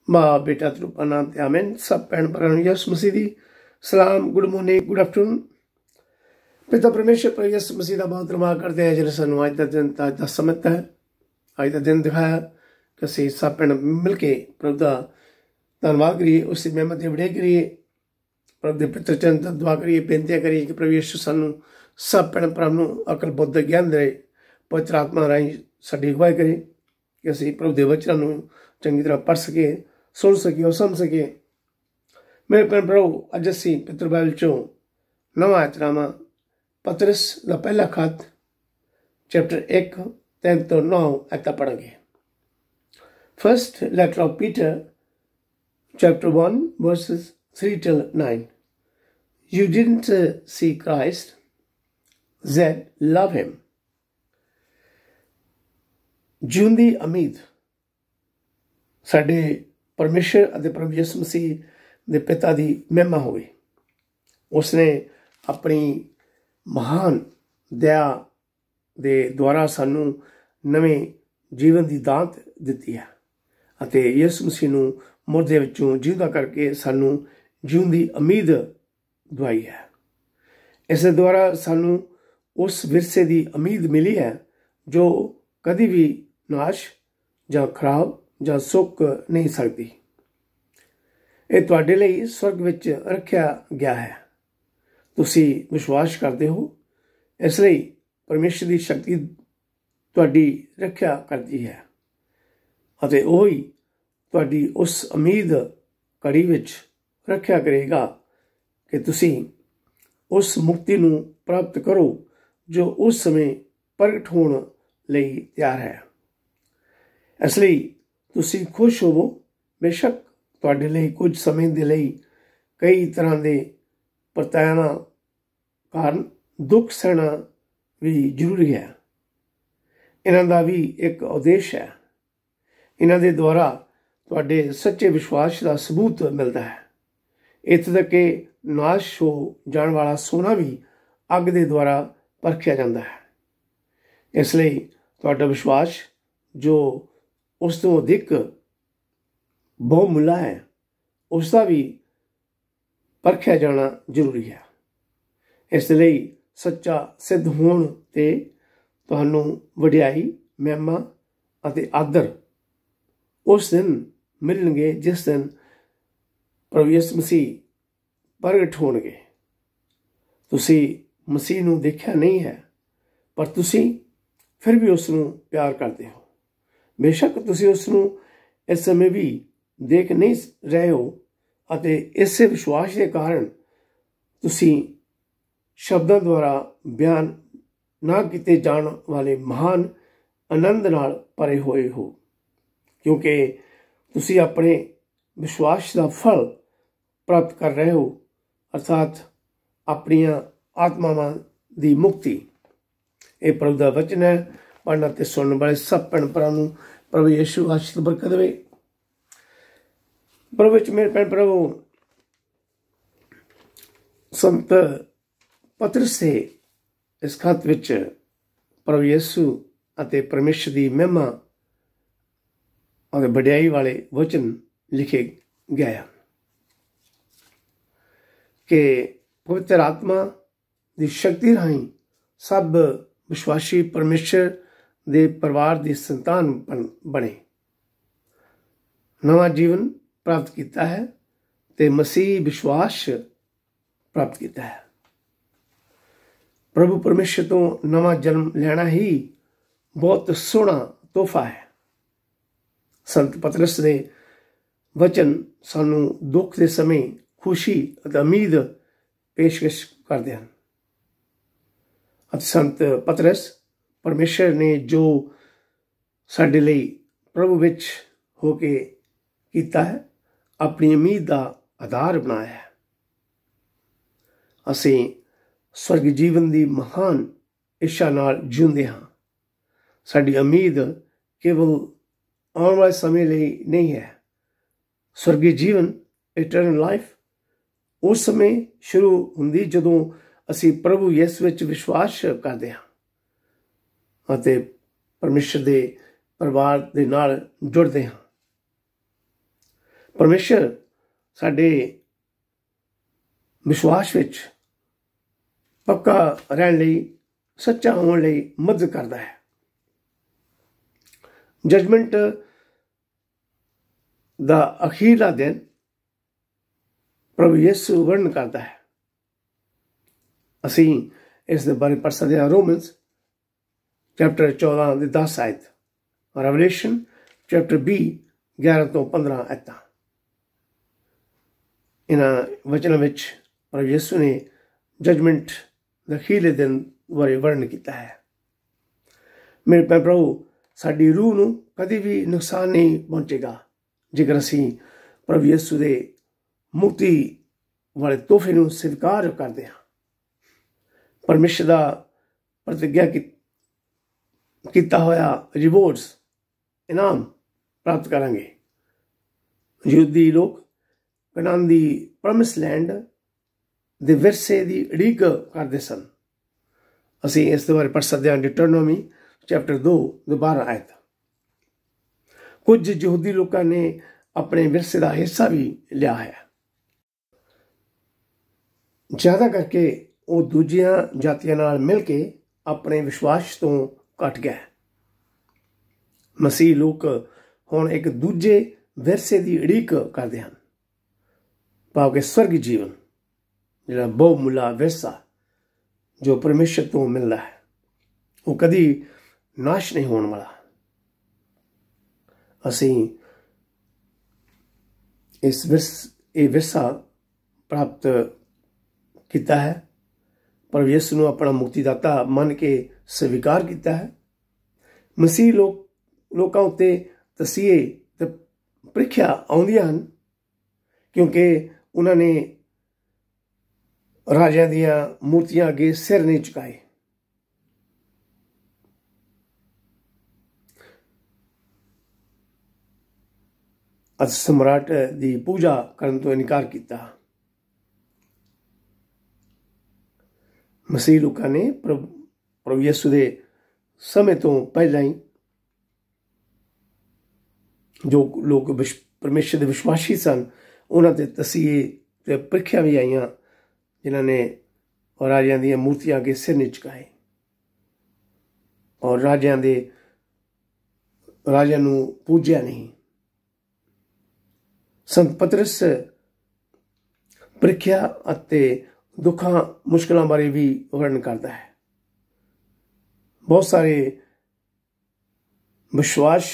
माँ बेटा रूपा नाम ते आमेन। सब भैन भरा यीशु मसीह दी सलाम, गुड मॉर्निंग, गुड आफ्टरनून। पिता परमेश्वर पर यीशु मसीह का बहुत धन्यवाद करते हैं जिन्हें सानू अज का दिन अज का समय है, अज का दिन दिखाया कि असीं सब भैन मिल के प्रभु का धन्यवाद करिए, उसकी मेहमत की वडेई करिए, प्रभु के पितर चरण तो दुआ करिए, बेनतियां करिए कि प्रभु यीशु सानू सब भैन भरा नू अकल बुद्ध ज्ञान दे, पवित्र आत्मा राही साडी अगवाई करे कि असीं प्रभु के वचनां नू चंगी तरह पढ़ सके, सुन सके और समझ सके। मेरे भैन भराओ, अज असीं पितर बाइबल चों नवां ऐतनामा पतरस का पहला खत चैप्टर 1 3 तो 9 ऐता पढ़ांगे। First letter of Peter chapter 1 verses 3 till 9. You didn't see Christ, then love him. ਜਿਉਂਦੀ ਉਮੀਦ ਸਾਡੇ ਪਰਮੇਸ਼ਰ ਅਤੇ ਪ੍ਰਭੂ ਯਿਸੂ ਮਸੀਹ ਦੇ ਪਿਤਾ ਦੀ ਮਹਿਮਾ ਹੋਵੇ। ਉਸਨੇ ਆਪਣੀ ਮਹਾਨ ਦਇਆ ਦੇ ਦੁਆਰਾ ਸਾਨੂੰ ਨਵੇਂ ਜੀਵਨ ਦੀ ਦਾਤ ਦਿੱਤੀ ਹੈ ਅਤੇ ਯਿਸੂ ਮਸੀਹ ਨੂੰ ਮੁਰਦੇ ਵਿੱਚੋਂ ਜਿਉਂਦਾ ਕਰਕੇ ਸਾਨੂੰ ਜਿਉਣ ਦੀ ਉਮੀਦ ਦਵਾਈ ਹੈ। ਇਸ ਦੇ ਦੁਆਰਾ ਸਾਨੂੰ ਉਸ ਵਿਰਸੇ ਦੀ ਉਮੀਦ ਮਿਲੀ ਹੈ ਜੋ ਕਦੀ ਵੀ ਨਾਸ਼ ਜਾਂ ਖਰਾਬ ਜਾਂ ਸੁੱਕ ਨਹੀਂ ਸਕਦੀ। ਇਹ ਤੁਹਾਡੇ ਲਈ ਸਵਰਗ ਵਿੱਚ ਰੱਖਿਆ ਗਿਆ ਹੈ। ਤੁਸੀਂ ਵਿਸ਼ਵਾਸ ਕਰਦੇ ਹੋ, ਇਸ ਲਈ ਪਰਮੇਸ਼ਰ ਦੀ ਸ਼ਕਤੀ ਤੁਹਾਡੀ ਰੱਖਿਆ ਕਰਦੀ ਹੈ ਅਤੇ ਉਹੀ ਤੁਹਾਡੀ ਉਸ ਉਮੀਦ ਕੜੀ ਵਿੱਚ ਰੱਖਿਆ ਕਰੇਗਾ ਕਿ ਤੁਸੀਂ ਉਸ ਮੁਕਤੀ ਨੂੰ ਪ੍ਰਾਪਤ ਕਰੋ ਜੋ ਉਸ ਸਮੇਂ ਪ੍ਰਗਟ ਹੋਣ ਲਈ ਤਿਆਰ ਹੈ। ਇਸ ਲਈ ਤੁਸੀਂ ਖੁਸ਼ ਹੋਵੋ। ਬੇਸ਼ੱਕ ਤੁਹਾਡੇ ਲਈ ਕੁਝ ਸਮੇਂ ਦੇ ਲਈ ਕਈ ਤਰ੍ਹਾਂ ਦੇ ਪਰਤਾਇਆਂ ਕਾਰਨ ਦੁੱਖ ਸਹਿਣਾ ਵੀ ਜ਼ਰੂਰੀ ਹੈ। ਇਹਨਾਂ ਦਾ ਵੀ ਇੱਕ ਉਦੇਸ਼ ਹੈ। ਇਹਨਾਂ ਦੇ ਦੁਆਰਾ ਤੁਹਾਡੇ ਸੱਚੇ ਵਿਸ਼ਵਾਸ ਦਾ ਸਬੂਤ ਮਿਲਦਾ ਹੈ। ਇੱਥੇ ਤੱਕ ਕਿ ਨਾਸ਼ ਹੋ ਜਾਣ ਵਾਲਾ ਸੋਨਾ ਵੀ ਅੱਗ ਦੇ ਦੁਆਰਾ ਪਰਖਿਆ ਜਾਂਦਾ ਹੈ। ਇਸ ਲਈ ਤੁਹਾਡਾ ਵਿਸ਼ਵਾਸ ਜੋ ਉਸ ਤੋਂ ਅਧਿਕ ਬਹੁਮੁੱਲਾ ਹੈ, ਉਸ ਦਾ ਵੀ ਪਰਖਿਆ ਜਾਣਾ ਜ਼ਰੂਰੀ ਹੈ। ਇਸ ਲਈ ਸੱਚਾ ਸਿੱਧ ਹੋਣ 'ਤੇ ਤੁਹਾਨੂੰ ਵਡਿਆਈ, ਮਹਿਮਾ ਅਤੇ ਆਦਰ ਉਸ ਦਿਨ ਮਿਲਣਗੇ ਜਿਸ ਦਿਨ ਪ੍ਰਭੂ ਯਿਸੂ ਮਸੀਹ ਪ੍ਰਗਟ ਹੋਣਗੇ। ਤੁਸੀਂ ਮਸੀਹ ਨੂੰ ਦੇਖਿਆ ਨਹੀਂ ਹੈ, ਪਰ ਤੁਸੀਂ ਫਿਰ ਵੀ ਉਸ ਨੂੰ ਪਿਆਰ ਕਰਦੇ ਹੋ। ਬੇਸ਼ੱਕ ਤੁਸੀਂ ਉਸ ਨੂੰ ਇਸ ਸਮੇਂ ਵੀ ਦੇਖ ਨਹੀਂ ਰਹੇ ਹੋ ਅਤੇ ਇਸੇ ਵਿਸ਼ਵਾਸ ਦੇ ਕਾਰਨ ਤੁਸੀਂ ਸ਼ਬਦਾਂ ਦੁਆਰਾ ਬਿਆਨ ਨਾ ਕੀਤੇ ਜਾਣ ਵਾਲੇ ਮਹਾਨ ਆਨੰਦ ਨਾਲ ਭਰੇ ਹੋਏ ਹੋ, ਕਿਉਂਕਿ ਤੁਸੀਂ ਆਪਣੇ ਵਿਸ਼ਵਾਸ ਦਾ ਫਲ ਪ੍ਰਾਪਤ ਕਰ ਰਹੇ ਹੋ, ਅਰਥਾਤ ਆਪਣੀਆਂ ਆਤਮਾਵਾਂ ਦੀ ਮੁਕਤੀ। ਇਹ ਪ੍ਰਭੂ ਦਾ ਵਚਨ ਹੈ। ਪੜ੍ਹਨ ਅਤੇ ਸੁਣਨ ਵਾਲੇ ਸਭ ਭੈਣ ਭਰਾ ਨੂੰ ਪ੍ਰਭੂ ਯਿਸੂ ਆਸ਼ੀਰਵਾਦ ਬਰਕਤ ਦੇਵੇ। ਪ੍ਰਭੂ ਵਿੱਚ ਮੇਰੇ ਭੈਣ ਭਰਾਵੋ, ਸੰਤ ਪਤਰਸ ਦੇ ਇਸ ਖਤ ਵਿੱਚ ਪ੍ਰਭੂ ਯਿਸੂ ਅਤੇ ਪਰਮੇਸ਼ਰ ਦੀ ਮਹਿਮਾ ਅਤੇ ਵਡਿਆਈ ਵਾਲੇ ਵਚਨ ਲਿਖੇ ਗਏ ਹਨ ਕਿ ਪਵਿੱਤਰ ਆਤਮਾ ਦੀ ਸ਼ਕਤੀ ਰਾਹੀਂ ਸਭ ਵਿਸ਼ਵਾਸੀ ਪਰਮੇਸ਼ਰ ਦੇ ਪਰਿਵਾਰ ਦੀ ਸੰਤਾਨ ਬਣੇ, ਨਵਾਂ ਜੀਵਨ ਪ੍ਰਾਪਤ ਕੀਤਾ ਹੈ ਤੇ ਮਸੀਹ ਵਿਸ਼ਵਾਸ ਪ੍ਰਾਪਤ ਕੀਤਾ ਹੈ। ਪ੍ਰਭੂ ਪਰਮੇਸ਼ਰ ਤੋਂ ਨਵਾਂ ਜਨਮ ਲੈਣਾ ਹੀ ਬਹੁਤ ਸੋਹਣਾ ਤੋਹਫਾ ਹੈ। ਸੰਤ ਪਤਰਸ ਦੇ ਵਚਨ ਸਾਨੂੰ ਦੁੱਖ ਦੇ ਸਮੇਂ ਖੁਸ਼ੀ ਅਤੇ ਉਮੀਦ ਪੇਸ਼ਕਸ਼ ਕਰਦੇ ਹਨ ਅਤੇ ਸੰਤ ਪਤਰਸ ਪਰਮੇਸ਼ਰ ਨੇ ਜੋ ਸਾਡੇ ਲਈ ਪ੍ਰਭੂ ਵਿੱਚ ਹੋ ਕੇ ਕੀਤਾ ਹੈ, ਆਪਣੀ ਉਮੀਦ ਦਾ ਆਧਾਰ ਬਣਾਇਆ ਹੈ। ਅਸੀਂ ਸਵਰਗ ਜੀਵਨ ਦੀ ਮਹਾਨ ਇੱਛਾ ਨਾਲ ਜਿਉਂਦੇ ਹਾਂ। ਸਾਡੀ ਉਮੀਦ ਕੇਵਲ ਆਉਣ ਵਾਲੇ ਸਮੇਂ ਲਈ ਨਹੀਂ ਹੈ। ਸਵਰਗੀ ਜੀਵਨ, ਇਟਰਨਲ ਲਾਈਫ, ਉਸ ਸਮੇਂ ਸ਼ੁਰੂ ਹੁੰਦੀ ਜਦੋਂ ਅਸੀਂ ਪ੍ਰਭੂ ਯਿਸੂ ਵਿੱਚ ਵਿਸ਼ਵਾਸ ਕਰਦੇ ਹਾਂ ਅਤੇ ਪਰਮੇਸ਼ਰ ਦੇ ਪਰਿਵਾਰ ਦੇ ਨਾਲ ਜੁੜਦੇ ਹਾਂ। परमेश्वर साडे विश्वास विच पक्का रहने लई, सच्चा होने लई मदद करता है। जजमेंट दा अखीरला दिन प्रभु यीशु वर्णन करता है। असीं इस दे बारे पढ़ सकते हैं रोमन्स चैप्टर 14 ਦੀ 10 आयत, रेवलेशन चैप्टर 20 11 ਤੋਂ 15 आयतां। इन्हां वचनां विच प्रभु यीशु ने जजमेंट दे अखीरले दिन बारे वर्णन किया है। मेरे भैन भराओ, साडी रूह नूं कदी भी नुकसान नहीं पहुंचेगा जेकर असीं प्रभु यीशु दे मुक्ति वाले तोहफे नूं स्वीकार करदे हां। परमेश्वर दा प्रतिज्ञा किया होया रिवॉर्ड्स, इनाम प्राप्त करांगे। यहूदी लोग कनान दी प्रॉमिस लैंड दे विरसे दी उड़ीक करदे सन। असीं इस दे बारे पढ़ सकते हैं डिटरनोमी चैप्टर 2 ਦੀ 12 आयत। कुछ यहूदी लोगों ने अपने विरसे का हिस्सा भी लिया है। ज्यादा करके वो दूजिया जातियों नाल मिल के अपने विश्वास तो घट गया। मसीह लोग हुण एक दूजे विरसे की उड़ीक करते हैं, भाव के स्वर्ग जीवन जिहड़ा बहुमुला विरसा जो परमेश्वर तो मिलता है, वो कदी नाश नहीं होने वाला। असीं ये विरसा प्राप्त किया है, प्रभु यीशु नूं अपना मुक्तिदाता मन के स्वीकार किया है। मसीह लोकां उत्ते तसीहे ते प्रीखिया आउंदियां हन, क्योंकि उन्होंने राजियां दियां मूर्तियां अगे सिर नहीं झुकाए। अज सम्राट की पूजा करने तो इनकार किया। मसीह लोगों ने प्रभु यीशु के समय तो पहला ही जो लोग परमेश्वर के विश्वासी सन, उन्होंने तसीहे ते प्रीखिया भी आईयां, जिन्होंने राजियां दी मूर्तियां अगे सिर नहीं झुकाए और राजियां नूं पूज्या नहीं। संत पतरस प्रीखिया अते दुखां मुश्किलों बारे भी वर्णन करता है। बहुत सारे विश्वास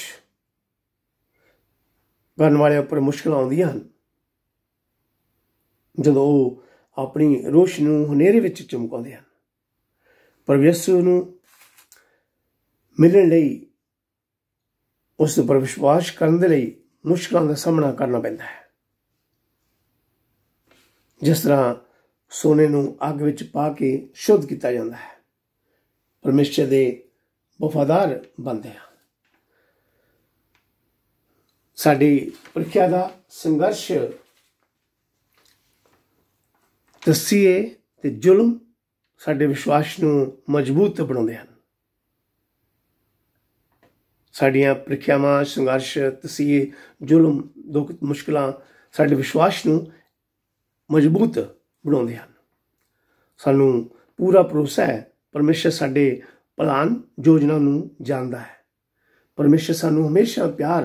करने वाले उपर मुश्किल आउंदियां हन, जदों वो अपनी रोशनी नूं हनेरे विच चमकाउंदे हन। प्रभु यीशु नूं मिलण लई उस पर विश्वास करने दे लई मुश्किलों का सामना करना पैंदा है। जिस तरह सोने नूं अग विच पा के शुद्ध किया जाता है, परमेश्वर दे वफादार बनते हैं। साडी प्रीखिया का संघर्ष तसीहे ते जुल्म साडे विश्वास नूं मजबूत बनाउंदे हन। साडियां प्रीखियावां, संघर्ष, तसीहे, जुल्म, दुख, मुश्किलां साडे विश्वास नूं मजबूत बनाउंदे हन। सानूं पूरा भरोसा है परमेश्वर साडे प्लान योजना नूं जानदा है। परमेश्वर सानूं हमेशा प्यार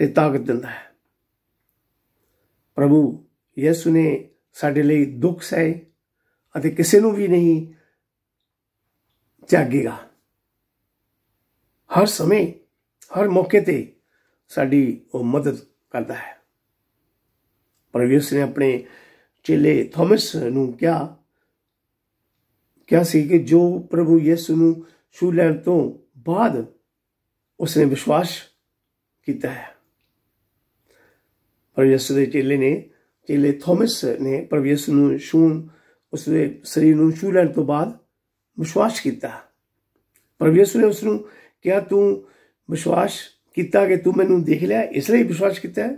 ते ताकत दिंदा है। प्रभु यीशु ने साडे लई दुख सहे अते किसी नूं भी नहीं त्यागेगा। हर समय हर मौके ते साडी वो मदद करता है। प्रभु यीशु ने अपने चेले थॉमस नूं क्या सी कि जो प्रभु यीशु नूं छू लैण तो बाद उसने विश्वास किया है। प्रभु यीशु के चेले थॉमस ने प्रभु यीशु नूं उसके शरीर नूं छू लैण तो बाद विश्वास किया। प्रभु यीशु ने उसनूं क्या तू विश्वास किया कि तू मैनू देख लिया इसलिए विश्वास किया है?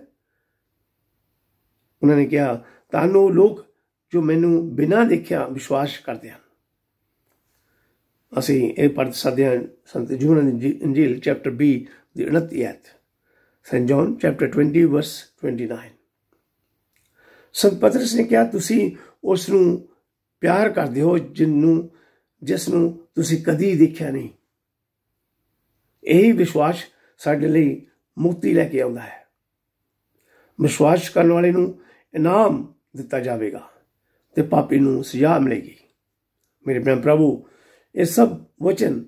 उन्होंने कहा तानो लोग जो मैनू बिना देखिया विश्वास करते हैं। असीं ये पढ़ सकते हैं संत यूहन्ना दी इंजील चैप्टर 20 ਦੀ 29 आयत। Saint John chapter 20 verse 29। संत पतरस ने कहा, ਤੁਸੀਂ ਉਸ ਨੂੰ ਪਿਆਰ ਕਰਦੇ ਹੋ ਜਿਸ ਨੂੰ ਤੁਸੀਂ ਕਦੀ ਦੇਖਿਆ ਨਹੀਂ। ਇਹੀ ਵਿਸ਼ਵਾਸ ਸਾਡੇ ਲਈ ਮੁਕਤੀ ਲੈ ਕੇ ਆਉਂਦਾ ਹੈ। ਵਿਸ਼ਵਾਸ ਕਰਨ ਵਾਲੇ ਨੂੰ ਇਨਾਮ ਦਿੱਤਾ ਜਾਵੇਗਾ ਤੇ ਪਾਪੀ ਨੂੰ ਸਜ਼ਾ ਮਿਲੇਗੀ। ਮੇਰੇ ਪਿਆਰੇ ਪ੍ਰਭੂ, ਇਹ ਸਭ ਵਚਨ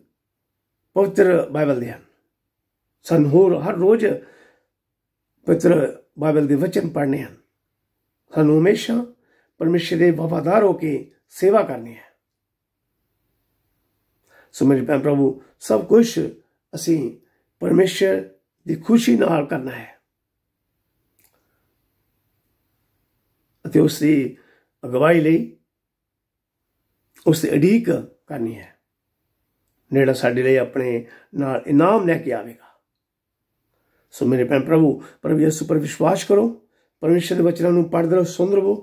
ਪਵਿੱਤਰ ਬਾਈਬਲ ਦੇ ਹਨ। ਸਾਨੂੰ ਹੋਰ ਹਰ ਰੋਜ਼ ਪਵਿੱਤਰ ਬਾਈਬਲ ਦੇ ਵਚਨ ਪੜ੍ਹਨੇ ਹਨ। ਸਾਨੂੰ ਹਮੇਸ਼ਾ ਪਰਮੇਸ਼ਰ ਦੇ ਵਫਾਦਾਰ ਹੋ ਕੇ ਸੇਵਾ ਕਰਨੀ ਹੈ। ਸੋ ਮੇਰੇ ਪਿਆਰੇ ਪ੍ਰਭੂ, ਸਭ ਕੁਛ ਅਸੀਂ ਪਰਮੇਸ਼ਰ ਦੀ ਖੁਸ਼ੀ ਨਾਲ ਕਰਨਾ ਹੈ ਅਤੇ ਉਸ ਦੀ ਅਗਵਾਈ ਲਈ ਉਸ ਦੀ ਉਡੀਕ ਕਰਨੀ ਹੈ। ਨੇੜਾ ਸਾਡੇ ਲਈ ਆਪਣੇ ਨਾਲ ਇਨਾਮ ਲੈ ਕੇ ਆਵੇਗਾ। ਸੋ ਮੇਰੇ ਭੈਣ ਪ੍ਰਭੂ ਯਿਸੂ ਪਰ ਵਿਸ਼ਵਾਸ ਕਰੋ। ਪਰਮੇਸ਼ਰ ਦੇ ਵਚਨਾਂ ਨੂੰ ਪੜ੍ਹਦੇ ਰਹੋ, ਸੁਣਦੇ ਰਹੋ।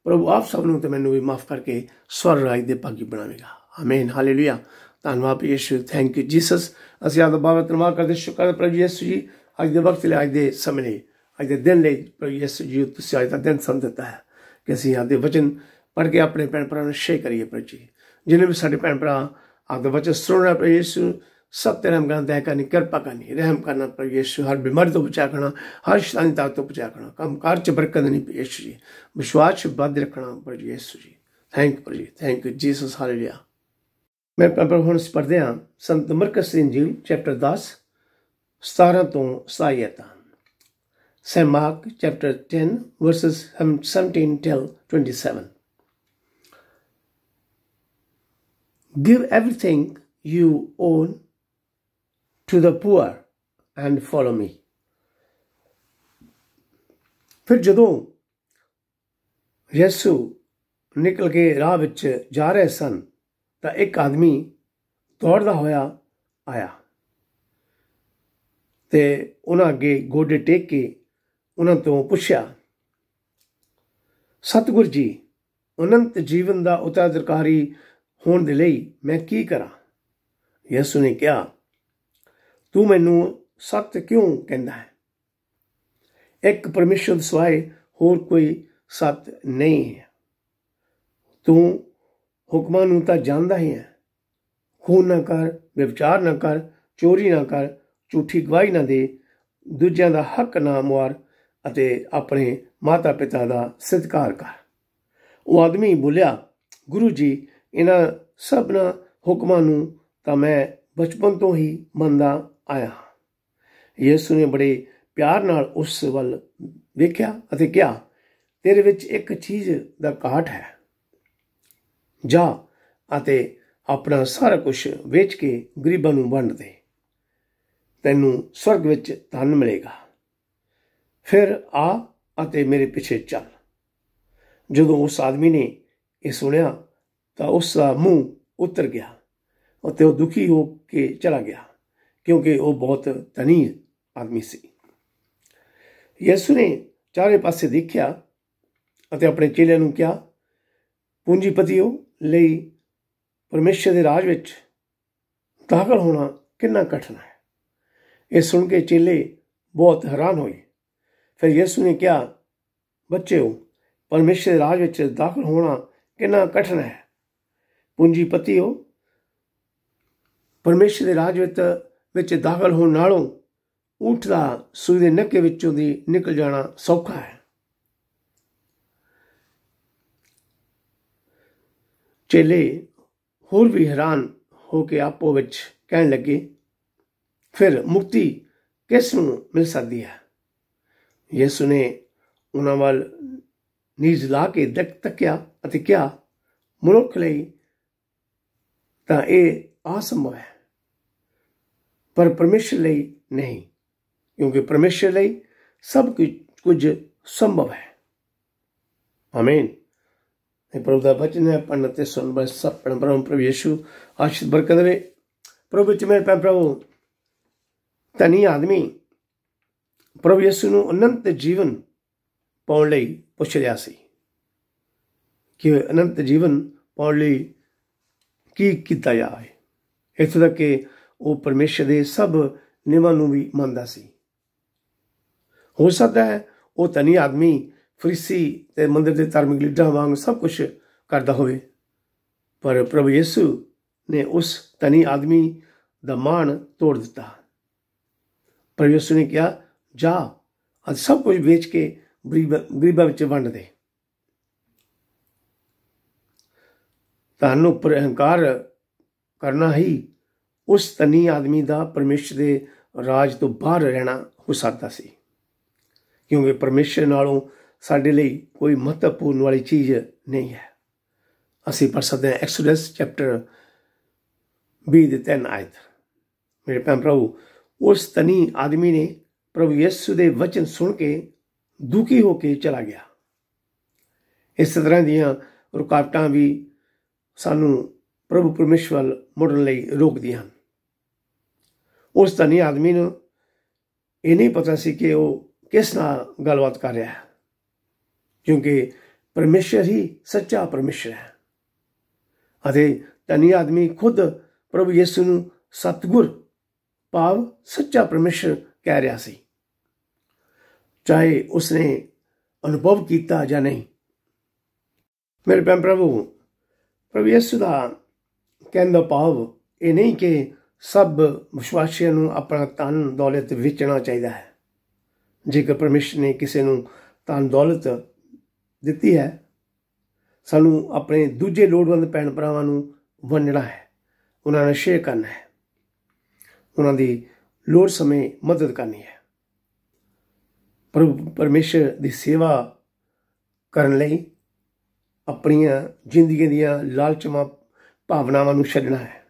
ਪ੍ਰਭੂ ਆਪ ਸਭ ਨੂੰ ਤੇ ਮੈਨੂੰ ਵੀ ਮਾਫ ਕਰਕੇ ਸਵਰਗ ਰਾਜ ਦੇ ਭਾਗੀ ਬਣਾਵੇਗਾ। ਆਮੀਨ, ਹਾਲੇਲੂਇਆ। ਧੰਨਵਾਦ ਯਿਸੂ, ਥੈਂਕ ਯੂ ਜੀਸਸ। ਅਸੀਂ ਆਪ ਦਾ ਬਹੁਤ ਧੰਨਵਾਦ ਕਰਦੇ, ਸ਼ੁਕਰ ਪ੍ਰਭੂ ਯਿਸੂ ਜੀ, ਅੱਜ ਦੇ ਵਕਤ ਲਈ, ਅੱਜ ਦੇ ਸਮੇਂ ਲਈ, ਅੱਜ ਦੇ ਦਿਨ ਲਈ। ਪ੍ਰਭੂ ਯਿਸੂ ਜੀ, ਤੁਸੀਂ ਅੱਜ ਦਾ ਦਿਨ ਸਾਨੂੰ ਦਿੱਤਾ ਹੈ ਕਿ ਅਸੀਂ ਆਪ ਦੇ ਵਚਨ ਪੜ੍ਹ ਕੇ ਆਪਣੇ ਭੈਣ ਭਰਾ ਨੂੰ ਸ਼ੇਅਰ ਕਰੀਏ। ਪ੍ਰਭੂ ਜੀ, ਜਿੰਨੇ ਵੀ ਸਾਡੇ ਭੈਣ ਭਰਾ ਆਪ ਦਾ ਵਚਨ ਸੁਣ ਰਹੇ, ਪ੍ਰਭੂ ਯਿਸੂ सब तेरे हम दया करनी, कृपा करनी, रहम करना प्रभु यीशु। हर बीमारी तो बचा करना, हर शैतानी ताकत तो बचा करना, काम कार च बरकत देनी प्रभु यीशु जी। विश्वास बद रखना प्रभु यीशु जी। थैंक यू प्रभु जी, थैंक यू जीसस, हालेलुया। मैं प्रभु हुण पढ़दे हां संत मरकस दी इंजील चैप्टर 10 17 तो 27। Saint Mark chapter 10 verses 17 till 27। Give everything you own to the poor and follow me। फिर जदों यीशु निकल के राह विच जा रहे सन तां एक आदमी दौड़दा होया आया ते उन्हां अगे गोडे टेक के उन्हां तों पुछया, सतगुर जी, अनंत जीवन दा उत्तराधिकारी होण दे लई मैं की करा? यीशु ने कहा, तू मैनू सत्य क्यों कहता है? एक परमेश्वर सिवाय होर कोई सत्य नहीं है। तू हुक्मां नूं तां जानदा ही है, खून ना कर, व्यभिचार ना कर, चोरी ना कर, झूठी गवाही ना दे, दूजिਆਂ ਦਾ हक ना मुआर अते अपने माता पिता दा सत्कार कर। वो आदमी बोलिया, गुरु जी, इन्हां सबना हुक्मां नूं तां मैं बचपन तो ही मनदा आया। यीशु ने बड़े प्यार नाल उस वल वेख्या अते कहा, तेरे विच एक चीज़ दा घाट है। जा अते अपना सारा कुछ वेच के गरीबां नूं वंड दे, तैनूं स्वर्ग विच धन मिलेगा। फिर आ अते मेरे पिछे चल। जदों उस आदमी ने यह सुनिया तां उसका मुंह उतर गया और वह दुखी हो के चला गया, क्योंकि वह बहुत धनी आदमी सी। यीशु ने चारे पासे देखिया अते अपने चेलियां नूं कहा, पूंजीपतियों लई परमेश्वर दे राज विच दाखल होना कितना कठिन है। यह सुन के चेले बहुत हैरान होए। फिर यीशु ने कहा, बच्चों, परमेश्वर दे राज विच दाखल होना कितना कठिन है। पूंजीपतियों, परमेश्वर दे राज विच दाखल होने नालों ऊँट दा सूई दे नक्के विचों दी निकल जाना सौखा है। चेले होर भी हैरान होके आपो विच कहन लगे, फिर मुक्ति किस नूं मिल सकदी है? यीशु ने उन्हां वल नीज ला के तक्या अते कहा, मनुख लई तां इह असंभव है, पर परमेश्वर लई नहीं, क्योंकि परमेश्वर लई सब कुछ संभव है। आमीन। प्रभु का वचन है पढ़ने ते सुन बस सब प्रभु यीशु आशीष बरकत दे। प्रभु च मेरे प्रभु धनी आदमी प्रभु यीशु नूं अनंत जीवन पाउण लई पुछ रिहा सी कि अनंत जीवन पाउण लई की कीता जाए। इत्थों तक कि वो परमेश्वर दे सब नियमां नूं भी मनदा सी। हो सकता है वो धनी आदमी फरीसी ते मंदिर के धार्मिक लीडर वांग सब कुछ करता होवे, पर प्रभु यीशु ने उस धनी आदमी दा मान तोड़ दिता। प्रभु यीशु ने कहा, जा अज सब कुछ बेच के गरीबां विच वंड दे। धन उपर अहंकार करना ही उस धनी आदमी का परमेश्वर के राज तो बाहर रहना हो सकता सी, क्योंकि परमेश्वर नालों साडे लई कोई महत्वपूर्ण वाली चीज़ नहीं है। असीं पढ़ सकते हैं एक्सोडस चैप्टर 20:3 आयत। मेरे भैन प्रभु, उस धनी आदमी ने प्रभु यीशु के वचन सुन के दुखी होके चला गया। इस तरह दियां रुकावटां भी सानू प्रभु परमेश्वर वल मुड़न लई रोकदियां हन। उस धनी आदमी नूं ये नहीं पता सी कि वो किस नाल गलबात कर रहा है, क्योंकि परमेश्वर ही सच्चा परमेश्वर है। अते धनी आदमी खुद प्रभु यीशु नूं सतगुर भाव सच्चा परमेश्वर कह रहा सी, चाहे उसने अनुभव किया या नहीं। मेरे भैन प्रभु यीशु का कहने का भाव ये नहीं कि सब विश्वासियों नूं अपना धन दौलत वेचना चाहिए है। जेकर परमेश्वर ने किसी नूं धन दौलत दिती है, सानू अपने दूजे लोड़वंद भैन भरावां नूं वंडना है, उन्हां नाल शेयर करना है, उन्हां दी लोड़ समय मदद करनी है। प्रभु परमेश्वर की सेवा करन लई अपनियां जिंदगी दियां लालचमां भावनावां नूं छड्डना है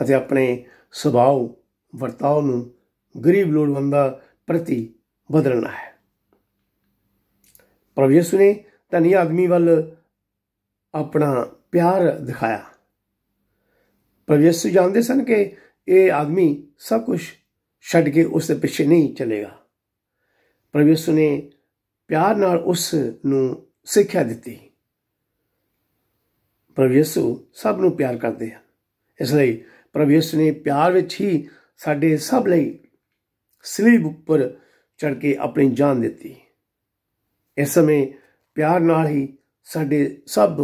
अते अपने सुभाव वर्ताव नूं गरीब लोड़वंदां प्रति बदलना है। प्रभु यीशु ने धनी आदमी वल अपना प्यार दिखाया। प्रभु यीशु जानते सन कि ये आदमी सब कुछ छड्ड के उसके पिछे नहीं चलेगा। प्रभु यीशु ने प्यार नाल उस नूं सिक्ख्या दित्ती। प्रभु यीशु सब नूं प्यार करते हैं, इसलिए प्रभु यीशु ने प्यार विच ही साडे सब लई सलीब उपर चढ़ के अपनी जान दित्ती। इस समय प्यार नाल ही साडे सब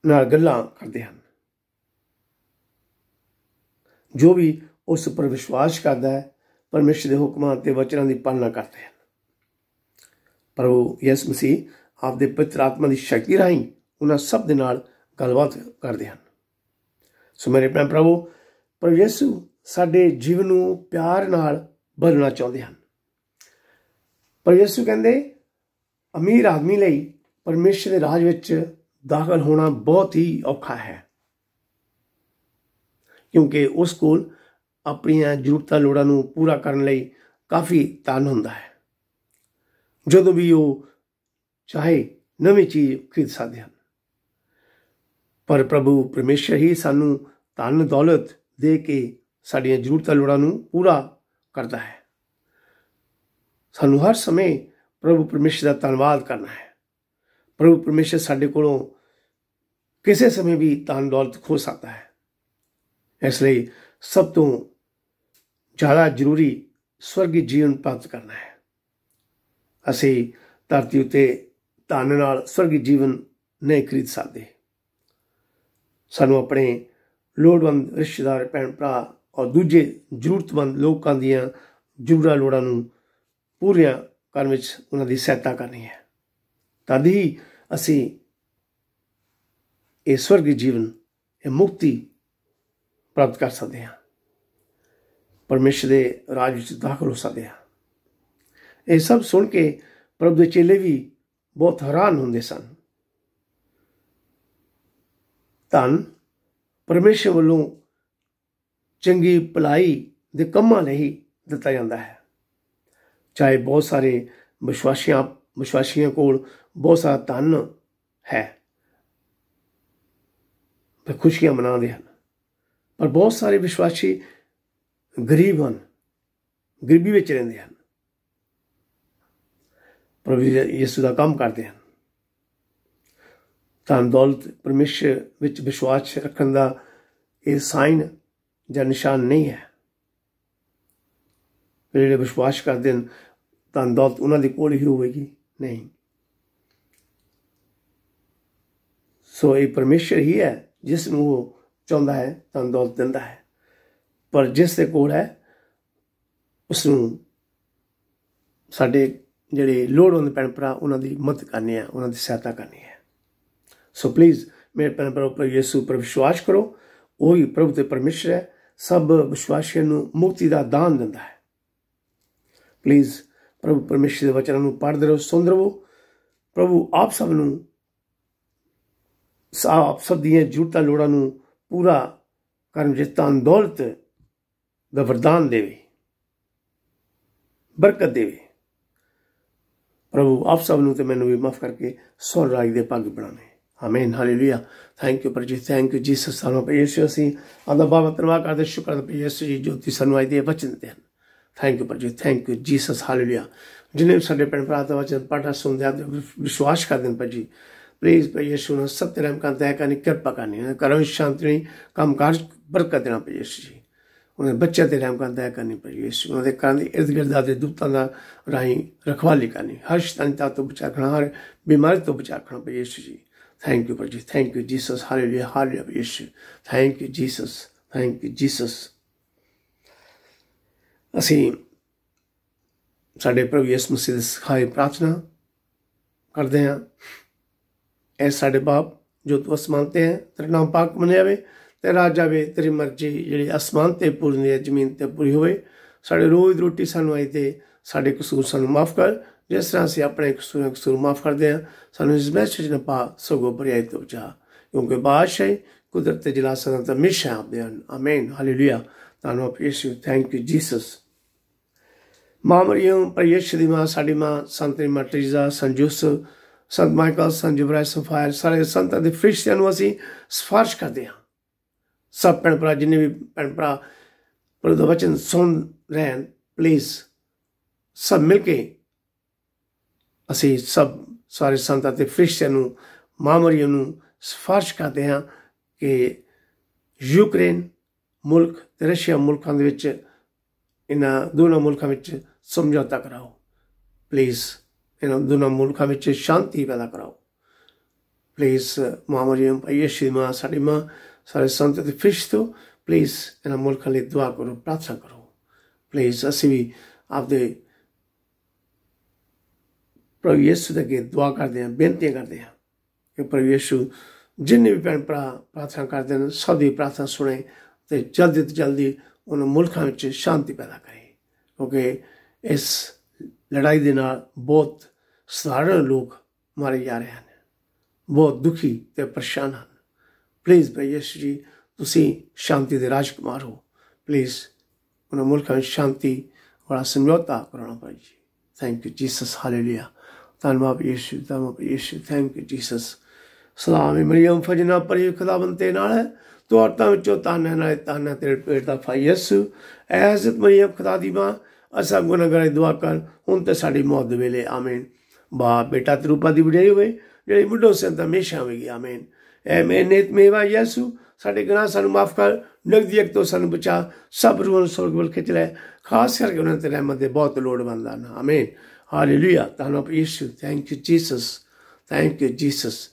नाल गल्लां करदे हन। जो भी उस पर विश्वास करता है, परमेश्वर के हुक्मां ते वचनां दी पालना करते हैं। प्रभु यीशु मसीह आपदे पवित्र आत्मा की शक्ति राहीं उन्हां सब दे नाल गलबात करते हैं। सो मेरे भैन प्रभु यीशु साडे जीवन नूं प्यार नाल बदलना चाहुंदे हन। प्रभु यीशु कहंदे अमीर आदमी लई परमेश्वर के राज विच दाखल होना बहुत ही औखा है, क्योंकि उस कोल अपनियां जरूरतां लोड़ां नूं पूरा करन लई काफ़ी धन हुंदा है। जदों भी वो चाहे नवीं चीज़ खरीद सकते हैं, पर प्रभु परमेश्वर ही सानू धन दौलत दे के साडियां जरूरतां लोड़ां नूं पूरा करता है। सानू हर समय प्रभु परमेश्वर का धन्नवाद करना है। प्रभु परमेश्वर साडे कोलों किसी समय भी धन दौलत खो सकता है, इसलिए सब तो ज़्यादा जरूरी स्वर्गी जीवन प्राप्त करना है। असी धरती उत्ते धन नाल स्वर्गी जीवन नहीं खरीद सकते। सानू अपने लोड़वंद रिश्तेदार भैन भरा और दूजे जरूरतमंद लोगों दियां जरूरतां लोड़ां नूं पूरियां करन विच उन्हां दी सहायता करनी है। तद ही असी ये स्वर्गी जीवन, ये मुक्ति प्राप्त कर सकते हैं, परमेश्वर के राज विच दाखल हो सकते हैं। ये सब सुन के प्रभु के चेले भी बहुत हैरान होंदे सन। धन परमेश्वर वालों चंगी भलाई दे कम्मां लई दिता जाता है। चाहे बहुत सारे विश्वासियों को बहुत सारा धन है, वे खुशियां मनाते हैं, पर बहुत सारे विश्वासी गरीब हैं, गरीबी विच रहिंदे हैं, प्रभु यीशु का काम करते हैं। धन दौलत परमेश्वर विच विश्वास रखने का यह साइन या निशान नहीं है। ਜਿਹੜੇ ਵਿਸ਼ਵਾਸ ਕਰਦੇ ਹਨ ਧਨ ਦੌਲਤ ਉਹਨਾਂ ਦੇ ਕੋਲ ਹੀ ਹੋਵੇਗੀ? ਨਹੀਂ। ਸੋ ਇਹ ਪਰਮੇਸ਼ਰ ਹੀ ਹੈ ਜਿਸ ਨੂੰ ਉਹ ਚਾਹੁੰਦਾ ਹੈ ਧਨ ਦੌਲਤ ਦਿੰਦਾ ਹੈ, ਪਰ ਜਿਸ ਦੇ ਕੋਲ ਹੈ ਉਸ ਨੂੰ ਸਾਡੇ ਜਿਹੜੇ ਲੋੜਵੰਦ ਭੈਣ ਭਰਾ ਉਹਨਾਂ ਦੀ ਮਦਦ ਕਰਨੀ ਹੈ, ਉਹਨਾਂ ਦੀ ਸਹਾਇਤਾ ਕਰਨੀ ਹੈ। ਸੋ ਪਲੀਜ਼ ਮੇਰੇ ਭੈਣ ਭਰਾ ਪ੍ਰਭੂ ਯਿਸੂ ਪਰ ਵਿਸ਼ਵਾਸ ਕਰੋ। ਉਹ ਹੀ ਪ੍ਰਭੂ ਤੇ ਪਰਮੇਸ਼ਰ ਹੈ, ਸਭ ਵਿਸ਼ਵਾਸੀਆਂ ਨੂੰ ਮੁਕਤੀ ਦਾ ਦਾਨ ਦਿੰਦਾ ਹੈ। ਪਲੀਜ਼ ਪ੍ਰਭੂ ਪਰਮੇਸ਼ਰ ਦੇ ਵਚਨਾਂ ਨੂੰ ਪੜ੍ਹਦੇ ਰਹੋ, ਸੁਣਦੇ ਰਹੋ। ਪ੍ਰਭੂ ਆਪ ਸਭ ਨੂੰ ਆਪ ਸਭ ਦੀਆਂ ਜ਼ਰੂਰਤਾਂ ਲੋੜਾਂ ਨੂੰ ਪੂਰਾ ਕਰਨ ਵਿੱਚ ਧਨ ਦੌਲਤ ਦਾ ਵਰਦਾਨ ਦੇਵੇ, ਬਰਕਤ ਦੇਵੇ। ਪ੍ਰਭੂ ਆਪ ਸਭ ਨੂੰ ਤੇ ਮੈਨੂੰ ਵੀ ਮਾਫ ਕਰਕੇ ਸਵਰਗ ਰਾਜ ਦੇ ਭਾਗੀ ਬਣਾਵੇ। ਆਮੀਨ, ਹਾਲੇਲੂਇਆ। ਥੈਂਕ ਯੂ ਜੀ, ਥੈਂਕ ਯੂ ਜੀਸਸ। ਸਾਨੂੰ ਪ੍ਰਭੂ ਯਿਸੂ ਅਸੀਂ ਆਪਦਾ ਬਾਬਾ ਧੰਨਵਾਦ ਕਰਦੇ, ਸ਼ੁਕਰ ਪ੍ਰਭੂ ਯਿਸੂ ਜੀ ਜੋ ਤੁਸੀਂ ਸਾਨੂੰ ਅੱਜ ਦੇ ਵਚਨ ਦਿੱਤੇ ਹਨ। ਥੈਂਕ ਯੂ ਜੀ, ਥੈਂਕ ਯੂ ਜੀਸਸ, ਹਾਲੇਲੂਇਆ। ਜਿੰਨੇ ਵੀ ਸਾਡੇ ਭੈਣ ਭਰਾ ਦਾ ਵਚਨ ਪੜ੍ਹਨਾ ਸੁਣਦੇ ਆ ਵਿਸ਼ਵਾਸ ਕਰਦੇ ਹਨ ਜੀ, ਪਲੀਜ਼ ਪ੍ਰਭੂ ਯਿਸੂ ਨੂੰ ਸਭ ਤੇ ਰਹਿਮ ਕਰ, ਦਇਆ ਕਰਨੀ, ਕਿਰਪਾ ਕਰਨੀ, ਘਰਾਂ ਵਿੱਚ ਸ਼ਾਂਤੀ ਨਹੀਂ, ਕੰਮ ਕਾਜ ਬਰਕਤ ਦੇਣਾ ਪ੍ਰਭੂ ਯਿਸੂ ਜੀ। ਉਹਨਾਂ ਦੇ ਬੱਚਿਆਂ ਤੇ ਰਹਿਮ ਕਰ, ਦਇਆ ਕਰਨੀ ਪ੍ਰਭੂ ਯਿਸੂ। ਉਹਨਾਂ ਦੇ ਘਰਾਂ ਦੇ ਇਰਦ ਗਿਰਦ ਦੇ ਦੂਤਾਂ ਦਾ ਰਾਹੀਂ ਰਖਵਾਲੀ ਕਰਨੀ, ਹਰ ਸ਼ੈਤਾਨੀ ਤਾਕਤ ਤੋਂ ਬਚਾ ਰੱਖਣਾ, ਹਰ ਬਿਮਾਰੀ ਤੋਂ ਬਚਾ ਰੱਖਣਾ ਪ੍ਰਭੂ ਯਿਸੂ ਜੀ। ਥੈਂਕ ਯੂ ਜੀ, thank you Jesus, hallelujah, hallelujah ਪ੍ਰਭੂ ਯਿਸੂ। Thank you Jesus, thank you Jesus. ਅਸੀਂ ਸਾਡੇ ਪ੍ਰਭੂ ਯਿਸੂ ਮਸੀਹ ਦੇ ਸਿਖਾਈ ਪ੍ਰਾਰਥਨਾ ਕਰਦੇ ਹਾਂ। ਐ ਸਾਡੇ ਬਾਪ ਜੋ ਤੂੰ ਅਸਮਾਨ ਤੇ ਹੈ, ਤੇਰਾ ਨਾਮ ਪਾਕ ਮੰਨਿਆ ਜਾਵੇ, ਤੇਰਾ ਰਾਜ ਆਵੇ, ਤੇਰੀ ਮਰਜ਼ੀ ਜਿਹੜੀ ਅਸਮਾਨ ਤੇ ਪੂਰੀ ਹੈ ਜ਼ਮੀਨ ਤੇ ਪੂਰੀ ਹੋਵੇ। ਸਾਡੇ ਰੋਜ਼ ਦੀ ਰੋਟੀ ਸਾਨੂੰ ਅੱਜ ਦੇ ਸਾਡੇ ਕਸੂਰ ਸਾਨੂੰ ਮਾਫ ਕਰ, ਜਿਸ ਤਰ੍ਹਾਂ ਅਸੀਂ ਆਪਣੇ ਕਸੂਰ ਮਾਫ ਕਰਦੇ ਹਾਂ। ਸਾਨੂੰ ਇਸ ਮੈਸੇਜ ਨਾ ਪਾ, ਸਗੋਂ ਬੁਰਾਈ ਤੋਂ ਬਚਾ, ਕਿਉਂਕਿ ਬਾਦਸ਼ਾਹੀ ਕੁਦਰਤ ਤੇ ਜਲਾ ਸਦਾ ਤਾਂ ਹਮੇਸ਼ਾ ਆਪਦੇ ਹਨ। ਆਮੀਨ, ਹਾਲੇਲੂਇਆ। ਧੰਨਵਾਦ ਯਿਸੂ, ਥੈਂਕ ਯੂ ਜੀਸਸ। ਮਾਂ ਮਰੀਅਮ ਪ੍ਰਭੂ ਯਿਸੂ ਦੀ ਮਾਂ, ਸਾਡੀ ਮਾਂ ਸੰਤ ਮਾਂ ਟਰੀਜ਼ਾ, ਸੰਤ ਯੂਸਫ, ਸੰਤ ਮਾਈਕਲ, ਸੰਤ ਜਬਰਾਇਲ ਸਫਾਇਰ, ਸਾਰੇ ਸੰਤਾਂ ਦੇ ਫਰਿਸ਼ਤਿਆਂ ਨੂੰ ਅਸੀਂ ਸਿਫਾਰਿਸ਼ ਕਰਦੇ ਹਾਂ। ਸਭ ਭੈਣ ਭਰਾ ਜਿੰਨੇ ਵੀ ਭੈਣ ਭਰਾ ਪ੍ਰਭੂ ਦਾ ਵਚਨ ਸੁਣ ਰਹੇ ਹਨ, ਪਲੀਜ਼ ਸਭ ਮਿਲ ਕੇ ਅਸੀਂ ਸਭ ਸਾਰੇ ਸੰਤਾਂ ਤੇ ਫਰਿਸ਼ਤਿਆਂ ਨੂੰ, ਮਾਂ ਮਰੀਅਮ ਨੂੰ ਸਿਫਾਰਿਸ਼ ਕਰਦੇ ਹਾਂ ਕਿ ਯੂਕਰੇਨ ਮੁਲਕ ਤੇ ਰਸ਼ੀਆ ਮੁਲਕਾਂ ਦੇ ਵਿੱਚ, ਇਹਨਾਂ ਦੋਨਾਂ ਮੁਲਕਾਂ ਵਿੱਚ ਸਮਝੌਤਾ ਕਰਾਓ। ਪਲੀਜ਼ ਇਹਨਾਂ ਦੋਨਾਂ ਮੁਲਕਾਂ ਵਿੱਚ ਸ਼ਾਂਤੀ ਪੈਦਾ ਕਰਾਓ। ਪਲੀਜ਼ ਮਾਂ ਮਰੀਅਮ ਯਿਸੂ ਦੀ ਮਾਂ, ਸਾਡੀ ਮਾਂ, ਸਾਰੇ ਸੰਤ ਤੇ ਫਰਿਸ਼ਤੋ, ਪਲੀਜ਼ ਇਹਨਾਂ ਮੁਲਕਾਂ ਲਈ ਦੁਆ ਕਰੋ, ਪ੍ਰਾਰਥਨਾ ਕਰੋ। ਪਲੀਜ਼ ਅਸੀਂ ਵੀ ਆਪਦੇ ਪ੍ਰਭੂ ਯਿਸੂ ਦੇ ਅੱਗੇ ਦੁਆ ਕਰਦੇ ਹਾਂ, ਬੇਨਤੀਆਂ ਕਰਦੇ ਹਾਂ ਕਿ ਪ੍ਰਭੂ ਯਿਸੂ ਜਿੰਨੇ ਵੀ ਭੈਣ ਭਰਾ ਪ੍ਰਾਰਥਨਾ ਕਰਦੇ ਹਨ, ਸਭ ਦੀ ਪ੍ਰਾਰਥਨਾ ਸੁਣੇ ਤੇ ਜਲਦੀ ਤੋਂ ਜਲਦੀ ਉਹਨਾਂ ਮੁਲਕਾਂ ਵਿੱਚ ਸ਼ਾਂਤੀ ਪੈਦਾ ਕਰੇ, ਕਿਉਂਕਿ ਇਸ ਲੜਾਈ ਦੇ ਨਾਲ ਬਹੁਤ ਸਧਾਰਨ ਲੋਕ ਮਾਰੇ ਜਾ ਰਹੇ ਹਨ, ਬਹੁਤ ਦੁਖੀ ਤੇ ਪਰੇਸ਼ਾਨ ਹਨ। ਪਲੀਜ਼ ਪ੍ਰਭੂ ਯਿਸੂ ਜੀ, ਤੁਸੀਂ ਸ਼ਾਂਤੀ ਦੇ ਰਾਜਕੁਮਾਰ ਹੋ, ਪਲੀਜ਼ ਉਹਨਾਂ ਮੁਲਕਾਂ ਵਿੱਚ ਸ਼ਾਂਤੀ ਵਾਲਾ ਸਮਝੌਤਾ ਕਰਾਉਣਾ ਭਾਈ ਜੀ। Thank you Jesus, hallelujah. ਧੰਨਵਾਦ ਯਿਸੂ, ਧੰਨਵਾਦ ਯਿਸੂ, ਥੈਂਕ ਯੂ ਜੀਸਸ। ਸਲਾਮ ਮਰੀਮ ਫਜਨਾ ਪਰੀ ਖੁਦਾਵੰਦ ਤੇ ਨਾਲ ਹੈ, ਤੂੰ ਔਰਤਾਂ ਵਿੱਚੋਂ ਧਨ ਹੈ, ਨਾਲੇ ਧਨ ਹੈ ਤੇਰੇ ਪੇਟ ਦਾ ਫਲ ਯਿਸੂ। ਐ ਹਜ਼ਰਤ ਮਰੀਮ ਖੁਦਾ ਦੀ ਮਾਂ, ਅਸਾਂ ਗੁਨਾਹਗਾਰਾਂ ਦੀ ਦੁਆ ਕਰ, ਹੁਣ ਤੇ ਸਾਡੀ ਮੌਤ ਦੇ ਵੇਲੇ। ਆਮੀਨ। ਬਾਪ ਬੇਟਾ ਤੇ ਰੂਪਾ ਦੀ ਵਡਿਆਈ ਹੋਵੇ, ਜਿਹੜੀ ਬੁੱਢੋ ਸੇ ਤਾਂ ਹਮੇਸ਼ਾ ਹੋਵੇਗੀ। ਆਮੀਨ। ਐ ਮੇਰੇ ਨੇਤ ਮੇਵਾ ਯਿਸੂ, ਸਾਡੇ ਗੁਨਾਹ ਸਾਨੂੰ ਮਾਫ ਕਰ, ਨਗਦੀ ਅੱਗ ਤੋਂ ਸਾਨੂੰ ਬਚਾ, ਸਭ ਰੂਹਾਂ ਨੂੰ ਸਵਰਗ ਵੱਲ ਖਿੱਚ ਲੈ, ਖਾਸ ਕਰਕੇ ਉਹਨਾਂ ਤੇ ਰਹਿਮਤ ਦੇ ਬਹੁਤ ਲੋੜਵੰਦ ਹਨ। ਆਮੀਨ, ਹਾਲੇਲੂਇਆ। ਧੰਨਵਾਦ ਯਿਸੂ, thank you Jesus, thank you Jesus.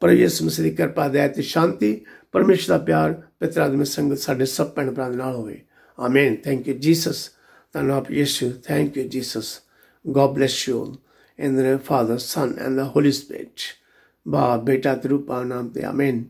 ਪ੍ਰਭੂ ਯਿਸੂ ਮਸੀਹ ਦੀ ਕਿਰਪਾ, ਦਇਆ ਤੇ ਸ਼ਾਂਤੀ, ਪਰਮੇਸ਼ਰ ਦਾ ਪਿਆਰ, ਪਿਤਰ ਆਦਿ ਸੰਗਤ ਸਾਡੇ ਸਭ ਭੈਣ ਭਰਾਵਾਂ ਦੇ ਨਾਲ ਹੋਵੇ। ਆਮੀਨ। ਥੈਂਕ ਯੂ ਜੀਸਸ, ਧੰਨਵਾਦ ਯਿਸੂ, thank you Jesus. God bless you all. In the name of the Father, Son and the Holy Spirit. ਬਾਪ ਬੇਟਾ ਤੇ ਰੂਪਾ ਨਾਮ ਤੇ ਆਮੀਨ।